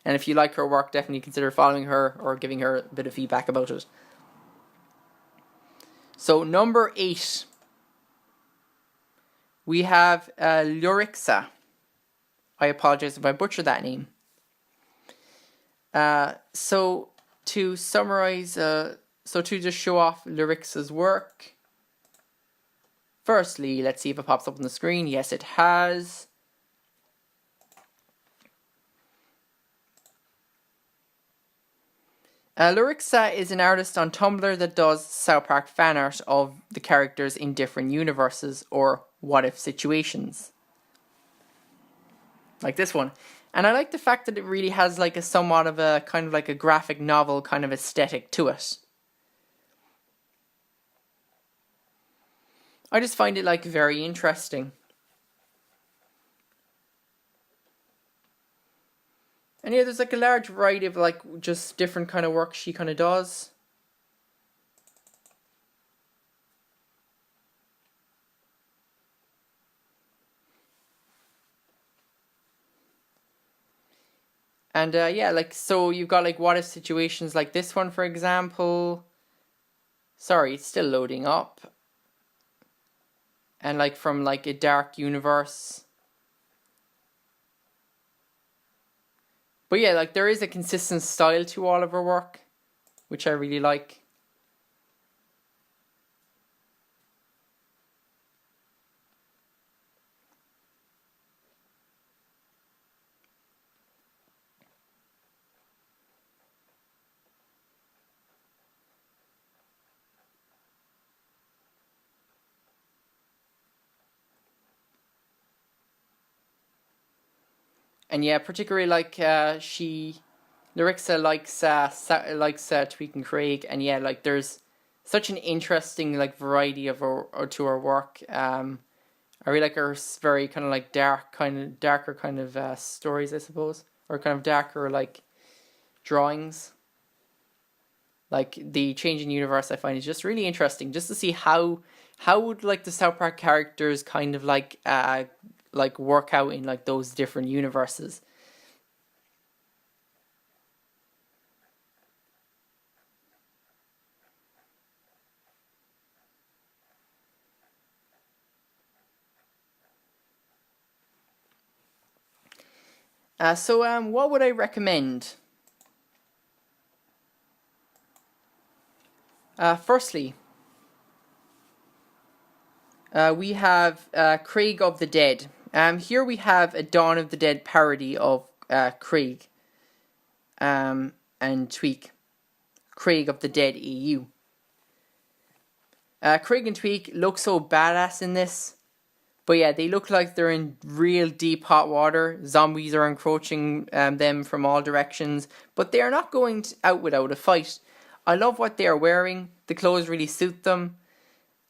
[SPEAKER 1] And if you like her work, definitely consider following her or giving her a bit of feedback about it. So number 8, we have LYORIXA. I apologize if I butchered that name. So to summarize, so to just show off LYORIXA's work. Firstly, let's see if it pops up on the screen. Yes, it has. LYORIXA is an artist on Tumblr that does South Park fan art of the characters in different universes or what-if situations. Like this one. And I like the fact that it really has like a somewhat of a kind of like a graphic novel kind of aesthetic to it. I just find it like very interesting. And yeah, there's like a large variety of like just different kind of work she kind of does. And yeah, like, so you've got like what if situations like this one, for example. Sorry, it's still loading up. And like from like a dark universe. But yeah, like there is a consistent style to all of her work, which I really like. And yeah, particularly like LYORIXA likes Tweak and Craig, and yeah, like there's such an interesting like variety of her to her work. I really like her very kind of like darker kind of stories, I suppose, or kind of darker like drawings. Like the changing universe, I find is just really interesting, just to see how would like the South Park characters kind of like work out in like those different universes. So what would I recommend? Firstly, we have Craig of the Dead. Here we have a Dawn of the Dead parody of Craig and Tweak. Craig of the Dead EU. Craig and Tweak look so badass in this. But yeah, they look like they're in real deep hot water. Zombies are encroaching them from all directions. But they are not going out without a fight. I love what they are wearing. The clothes really suit them.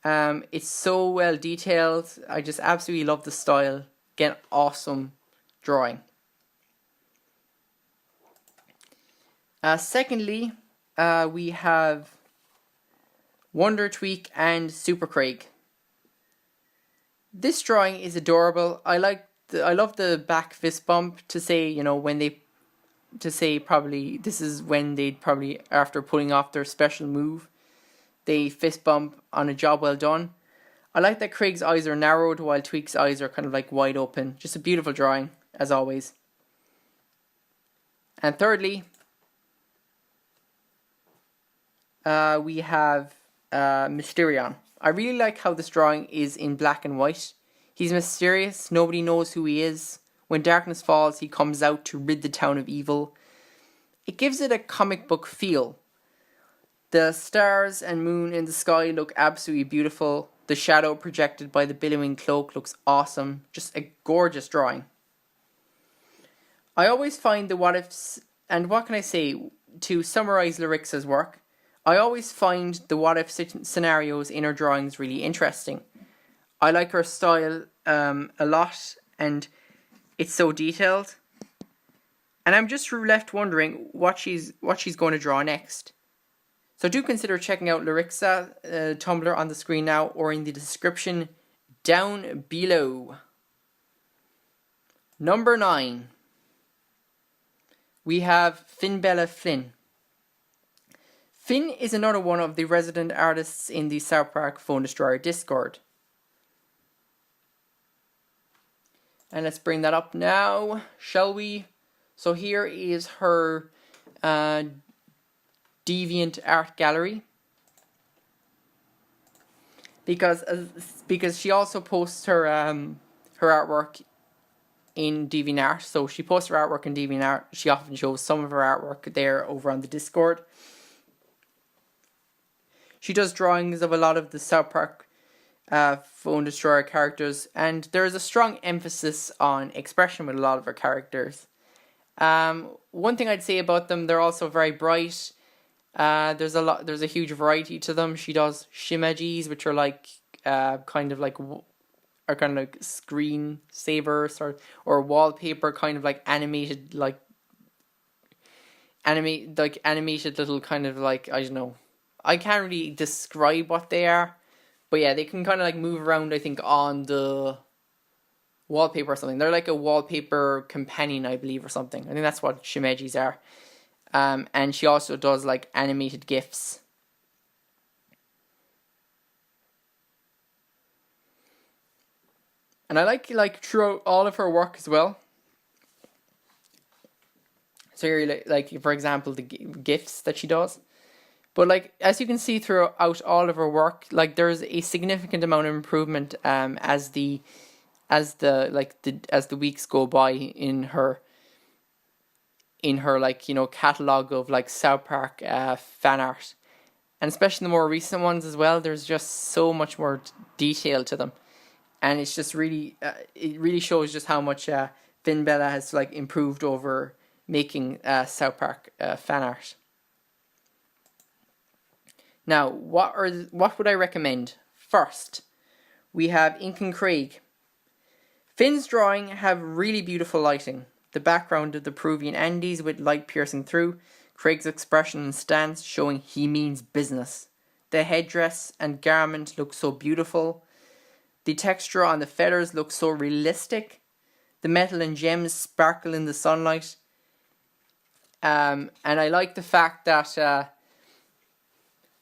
[SPEAKER 1] It's so well detailed. I just absolutely love the style. Again, awesome drawing. Secondly, we have Wonder Tweak and Super Craig. This drawing is adorable. I love the back fist bump to say, you know, probably this is when they'd probably, after pulling off their special move, they fist bump on a job well done. I like that Craig's eyes are narrowed while Tweak's eyes are kind of like wide open. Just a beautiful drawing, as always. And thirdly, we have Mysterion. I really like how this drawing is in black and white. He's mysterious, nobody knows who he is. When darkness falls, he comes out to rid the town of evil. It gives it a comic book feel. The stars and moon in the sky look absolutely beautiful. The shadow projected by the billowing cloak looks awesome. Just a gorgeous drawing. I always find the what ifs, and what can I say, to summarise LYORIXA's work, I always find the what if scenarios in her drawings really interesting. I like her style a lot, and it's so detailed. And I'm just left wondering what she's going to draw next. So do consider checking out LYORIXA Tumblr on the screen now or in the description down below. Number 9. We have FINBELLA-FLYNN. Finn is another one of the resident artists in the South Park Phone Destroyer Discord. And let's bring that up now, shall we? So here is her Deviant art gallery. Because she also posts her artwork in DeviantArt. So she posts her artwork in DeviantArt. She often shows some of her artwork there over on the Discord. She does drawings of a lot of the South Park Phone Destroyer characters, and there is a strong emphasis on expression with a lot of her characters. One thing I'd say about them, they're also very bright. There's a huge variety to them. She does shimajis, which are like kind of like screen savers or wallpaper, kind of like animated animated little kind of like, I don't know. I can't really describe what they are, but yeah, they can kind of like move around, I think, on the wallpaper or something. They're like a wallpaper companion, I believe, or something. I think that's what shimejis are. And she also does like animated GIFs. And I like throughout all of her work as well. So here, like for example, the GIFs that she does. But like, as you can see throughout all of her work, like there's a significant amount of improvement as the weeks go by in her like, you know, catalog of like South Park fan art, and especially the more recent ones as well. There's just so much more detail to them, and it's just really it really shows just how much FINBELLA has like improved over making South Park fan art. Now, what would I recommend? First, we have Ink and Craig. Finn's drawing have really beautiful lighting. The background of the Peruvian Andes with light piercing through. Craig's expression and stance showing he means business. The headdress and garment look so beautiful. The texture on the feathers looks so realistic. The metal and gems sparkle in the sunlight. And I like the fact that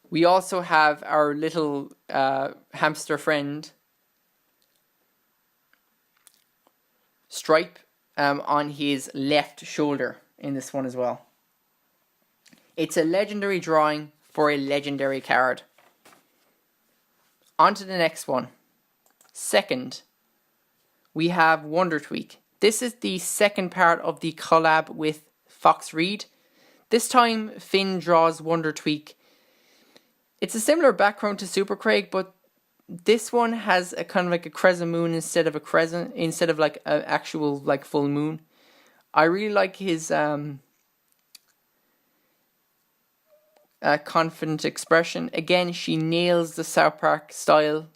[SPEAKER 1] we also have our little hamster friend, Stripe, on his left shoulder in this one as well. It's a legendary drawing for a legendary card. On to the next one. Second, we have Wonder Tweak. This is the second part of the collab with FOXREED. This time, Finn draws Wonder Tweak. It's a similar background to Super Craig, but this one has a kind of like a crescent moon instead of like an actual like full moon. I really like his confident expression. Again, she nails the South Park style.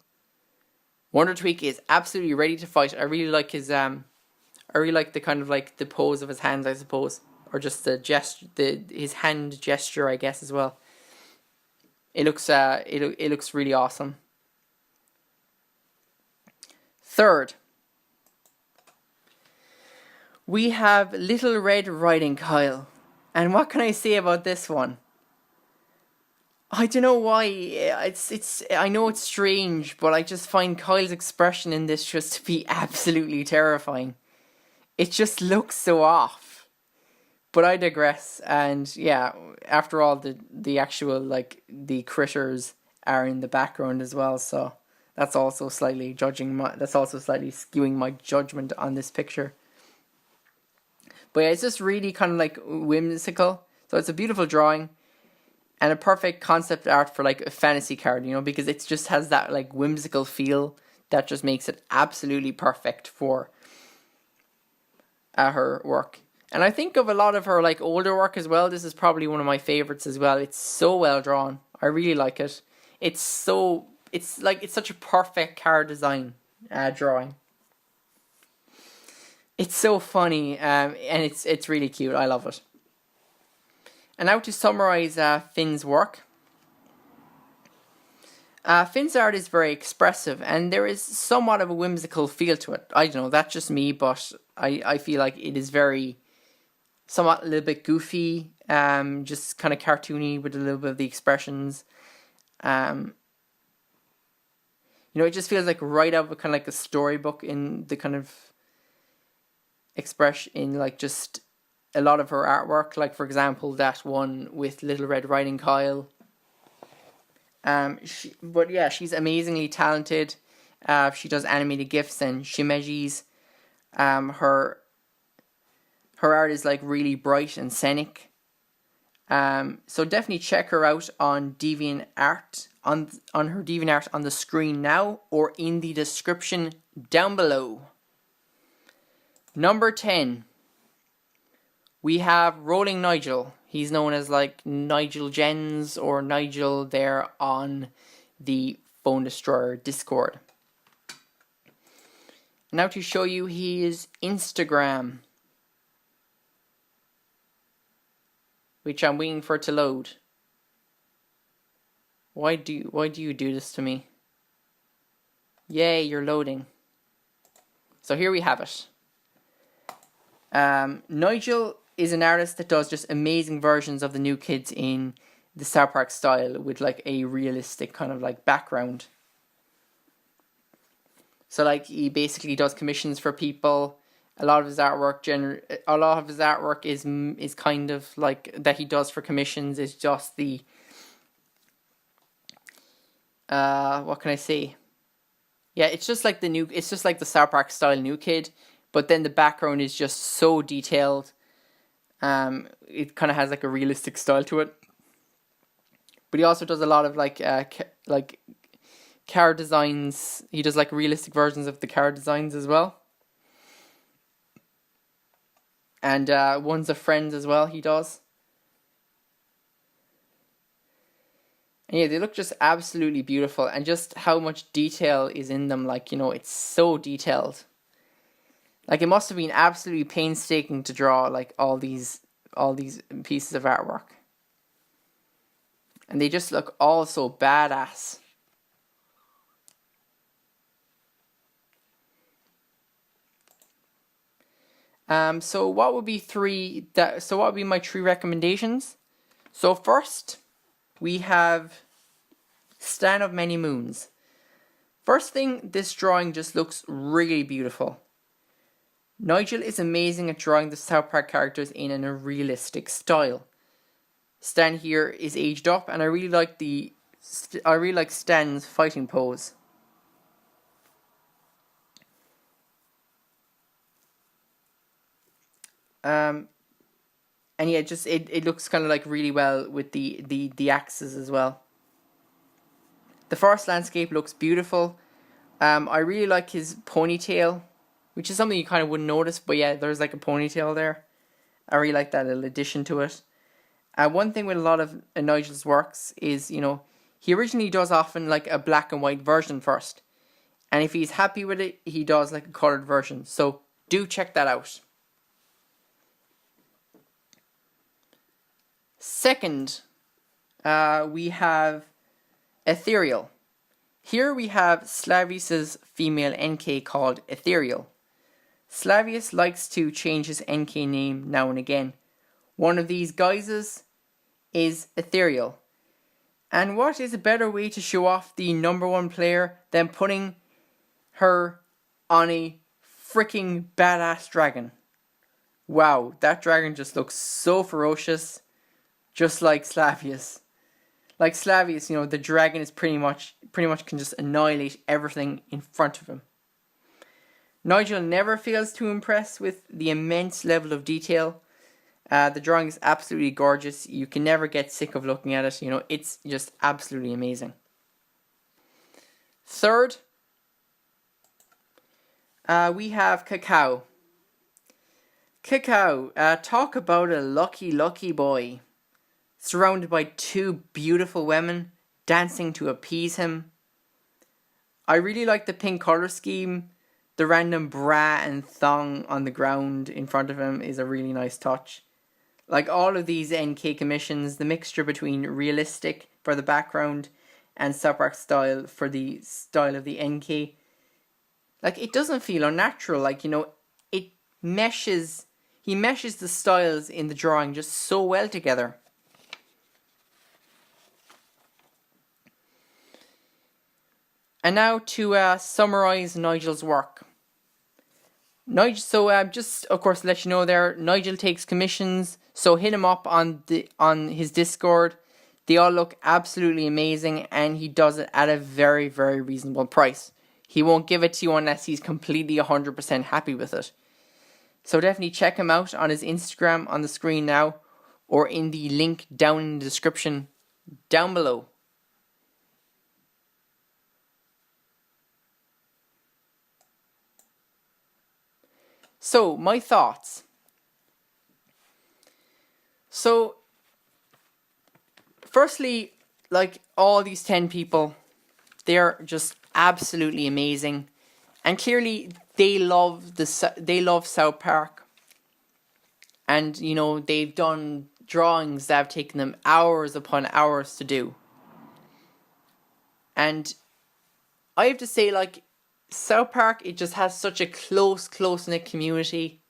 [SPEAKER 1] Wonder Tweak is absolutely ready to fight. I really like his I really like the kind of like the pose of his hands, I suppose, or just the gesture, his hand gesture, I guess, as well. It looks it looks really awesome. Third, we have Little Red Riding Kyle. And what can I say about this one? I don't know why. I know it's strange, but I just find Kyle's expression in this just to be absolutely terrifying. It just looks so off. But I digress, and yeah, after all, the actual, like, the critters are in the background as well, so that's also slightly skewing my judgment on this picture. But yeah, it's just really kind of like whimsical. So it's a beautiful drawing and a perfect concept art for like a fantasy card, you know, because it just has that like whimsical feel that just makes it absolutely perfect for her work. And I think of a lot of her like older work as well. This is probably one of my favorites as well. It's so well drawn. I really like it. It's such a perfect card design drawing. It's so funny, and it's really cute. I love it. And now to summarize Finn's work. Finn's art is very expressive, and there is somewhat of a whimsical feel to it. I don't know, that's just me, but I feel like it is somewhat a little bit goofy, just kind of cartoony with a little bit of the expressions. You know, it just feels like right out of kind of like a storybook in the kind of expression in like just a lot of her artwork. Like for example, that one with Little Red Riding Kyle. But yeah, she's amazingly talented. She does animated GIFs and shimejis. Her art is like really bright and scenic. So definitely check her out on DeviantArt, on her DeviantArt on the screen now or in the description down below. Number 10, we have Rolling Nigel. He's known as like Nigel Jens or Nigel there on the Phone Destroyer Discord. Now to show you his Instagram, which I'm waiting for it to load. Why do you do this to me? Yay, you're loading. So here we have it. Nigel is an artist that does just amazing versions of the New Kids in the South Park style with like a realistic kind of like background. So like he basically does commissions for people. A lot of his artwork is kind of like that he does for commissions is just the what can I say? Yeah, it's just like the South Park style New Kid, but then the background is just so detailed. It kind of has like a realistic style to it. But he also does a lot of like card designs. He does like realistic versions of the card designs as well. And ones of friends as well he does. And yeah, they look just absolutely beautiful. And just how much detail is in them. Like, you know, it's so detailed. Like, it must have been absolutely painstaking to draw, like, all these pieces of artwork. And they just look all so badass. So what would be my 3 recommendations? So first, we have Stan of Many Moons. First thing, this drawing just looks really beautiful. Nigel is amazing at drawing the South Park characters in a realistic style. Stan here is aged up, and I really like Stan's fighting pose. And yeah, it looks kind of like really well with the axes as well. The forest landscape looks beautiful. I really like his ponytail, which is something you kind of wouldn't notice, but yeah, there's like a ponytail there. I really like that little addition to it. One thing with a lot of Nigel's works is, you know, he originally does often like a black and white version first. And if he's happy with it, he does like a colored version. So do check that out. Second, we have Ethereal. Here we have Slavius's female NK called Ethereal. Slavius likes to change his NK name now and again. One of these guises is Ethereal. And what is a better way to show off the #1 player than putting her on a freaking badass dragon? Wow, that dragon just looks so ferocious, just like Slavius. Like Slavius, you know, the dragon is pretty much can just annihilate everything in front of him. Nigel never fails to impress with the immense level of detail. The drawing is absolutely gorgeous. You can never get sick of looking at it. You know, it's just absolutely amazing. Third, we have Cacao. Cacao, talk about a lucky boy. Surrounded by two beautiful women dancing to appease him. I really like the pink colour scheme. The random bra and thong on the ground in front of him is a really nice touch. Like all of these NK commissions, the mixture between realistic for the background and South Park style for the style of the NK. Like, it doesn't feel unnatural. Like, you know, it meshes. He meshes the styles in the drawing just so well together. And now to summarise Nigel's work. Just of course let you know there, Nigel takes commissions, so hit him up on his Discord. They all look absolutely amazing, and he does it at a very, very reasonable price. He won't give it to you unless he's completely 100% happy with it. So definitely check him out on his Instagram on the screen now, or in the link down in the description down below. So, my thoughts. So, firstly, like, all these 10 people, they're just absolutely amazing. And clearly, they love South Park. And, you know, they've done drawings that have taken them hours upon hours to do. And I have to say, like, South Park, it just has such a close-knit community.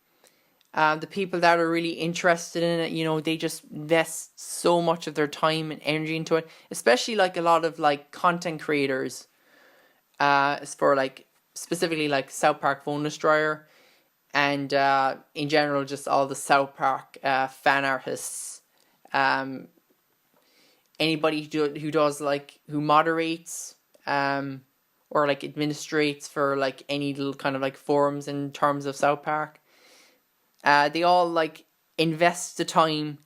[SPEAKER 1] The people that are really interested in it, you know, they just invest so much of their time and energy into it. Especially, like, a lot of, like, content creators. For, like, specifically, like, South Park Phone Destroyer. And, in general, just all the South Park fan artists. Anybody who does, like, who moderates, or like administrates for like any little kind of like forums in terms of South Park. They all like invest the time.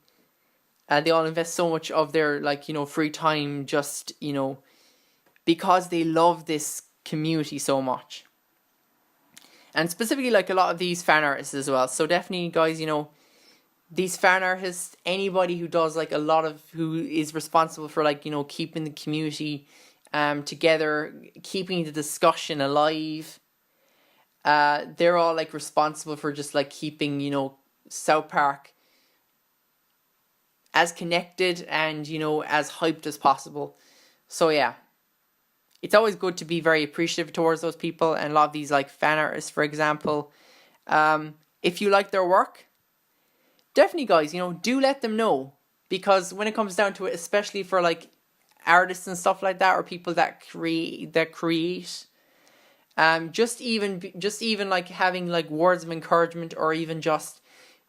[SPEAKER 1] They all invest so much of their, like, you know, free time, just, you know, because they love this community so much. And specifically, like, a lot of these fan artists as well. So definitely, guys, you know, these fan artists, anybody who does like who is responsible for, like, you know, keeping the community together, keeping the discussion alive. They're all like responsible for just like keeping, you know, South Park as connected and, you know, as hyped as possible. So yeah, it's always good to be very appreciative towards those people. And a lot of these like fan artists, for example, if you like their work, definitely, guys, you know, do let them know, because when it comes down to it, especially for like artists and stuff like that, or people that create, just even like having like words of encouragement, or even just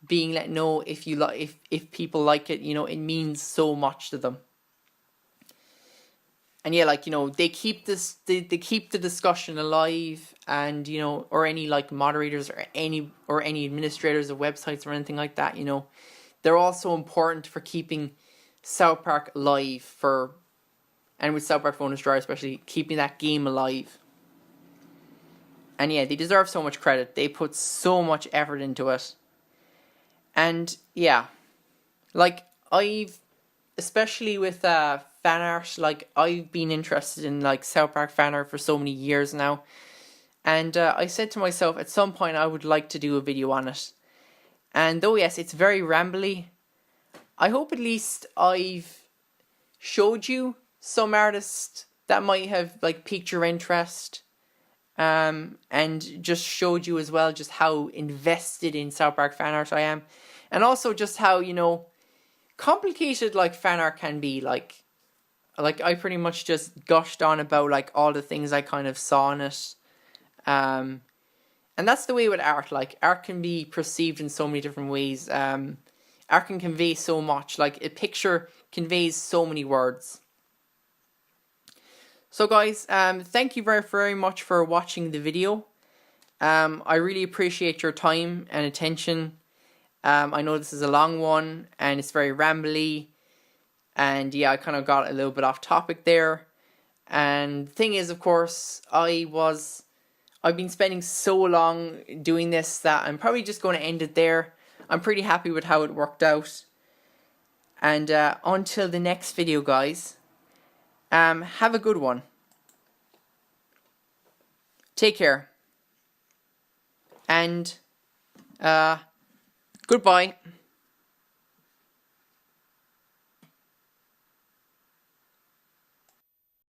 [SPEAKER 1] being let know if you if people like it, you know, it means so much to them. And yeah, like, you know, they keep the discussion alive, and, you know, or any like moderators or any administrators of websites or anything like that, you know, they're also important for keeping South Park alive, and with South Park Phone Destroyer especially, keeping that game alive. And yeah, they deserve so much credit. They put so much effort into it. And yeah, like, especially with fan art, like, I've been interested in like South Park fan art for so many years now. And I said to myself, at some point I would like to do a video on it. And though yes, it's very rambly, I hope at least I've showed you some artists that might have like piqued your interest, and just showed you as well just how invested in South Park fan art I am, and also just how, you know, complicated like fan art can be. Like I pretty much just gushed on about like all the things I kind of saw in it, and And that's the way with art. Like, art can be perceived in so many different ways. Art can convey so much. Like, a picture conveys so many words. So guys, thank you very, very much for watching the video. I really appreciate your time and attention. I know this is a long one and it's very rambly. And yeah, I kind of got a little bit off topic there. And the thing is, of course, I've been spending so long doing this that I'm probably just going to end it there. I'm pretty happy with how it worked out. And until the next video, guys, have a good one. Take care. And goodbye.